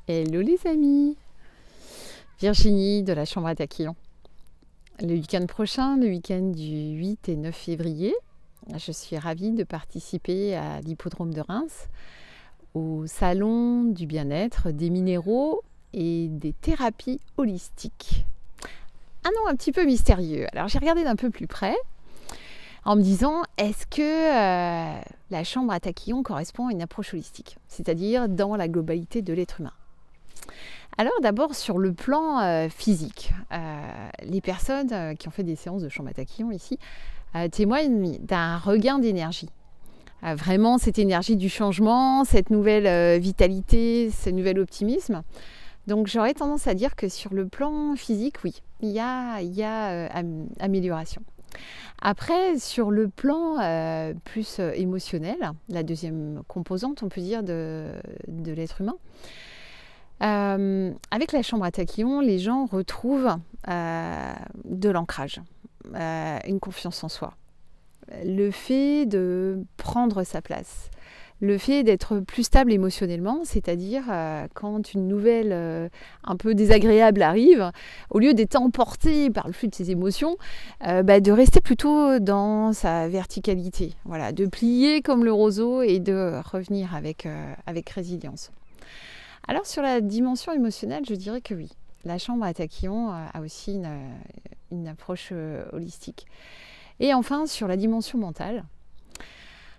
Hello les amis, Virginie de la Chambre à Taquillon. Le week-end prochain, le week-end du 8 et 9 février, je suis ravie de participer à l'hippodrome de Reims au salon du bien-être, des minéraux et des thérapies holistiques. Un nom un petit peu mystérieux. Alors j'ai regardé d'un peu plus près en me disant, est-ce que la Chambre à Taquillon correspond à une approche holistique, c'est-à-dire dans la globalité de l'être humain? Alors d'abord sur le plan physique, les personnes qui ont fait des séances de Chambre à Taquillon ici témoignent d'un regain d'énergie. Vraiment cette énergie du changement, cette nouvelle vitalité, ce nouvel optimisme. Donc j'aurais tendance à dire que sur le plan physique, oui, il y a amélioration. Après, sur le plan plus émotionnel, la deuxième composante, on peut dire, de l'être humain, avec la Chambre à Taquillon, les gens retrouvent de l'ancrage, une confiance en soi, le fait de prendre sa place, le fait d'être plus stable émotionnellement, c'est-à-dire quand une nouvelle un peu désagréable arrive, au lieu d'être emporté par le flux de ses émotions, de rester plutôt dans sa verticalité, voilà, de plier comme le roseau et de revenir avec résilience. Alors sur la dimension émotionnelle, je dirais que oui. La Chambre à Taquillon a aussi une approche holistique. Et enfin, sur la dimension mentale,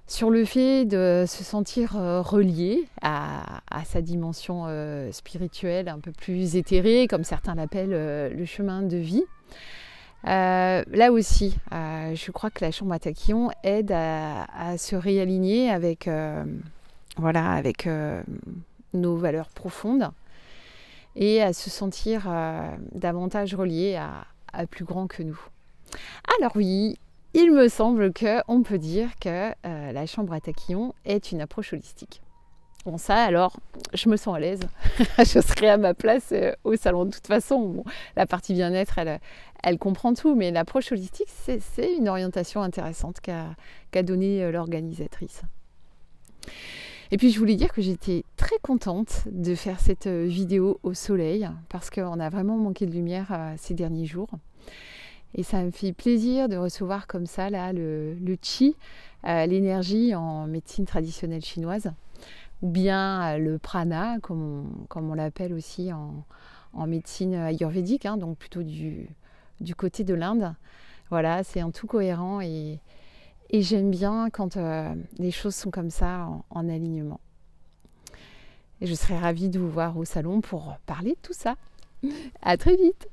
sur le fait de se sentir relié à sa dimension spirituelle, un peu plus éthérée, comme certains l'appellent le chemin de vie. Là aussi, je crois que la Chambre à Taquillon aide à se réaligner avec nos valeurs profondes et à se sentir davantage relié à plus grand que nous. Alors oui, il me semble qu'on peut dire que la Chambre à Taquillon est une approche holistique. Bon ça alors, je me sens à l'aise, je serai à ma place au salon. De toute façon, bon, la partie bien-être, elle comprend tout, mais l'approche holistique, c'est une orientation intéressante qu'a donnée l'organisatrice. Et puis je voulais dire que j'étais très contente de faire cette vidéo au soleil parce qu'on a vraiment manqué de lumière ces derniers jours. Et ça me fait plaisir de recevoir comme ça là, le qi, l'énergie en médecine traditionnelle chinoise, ou bien le prana, comme on l'appelle aussi en médecine ayurvédique, hein, donc plutôt du côté de l'Inde. Voilà, c'est en tout cohérent et j'aime bien quand les choses sont comme ça, en alignement. Et je serai ravie de vous voir au salon pour parler de tout ça. À très vite!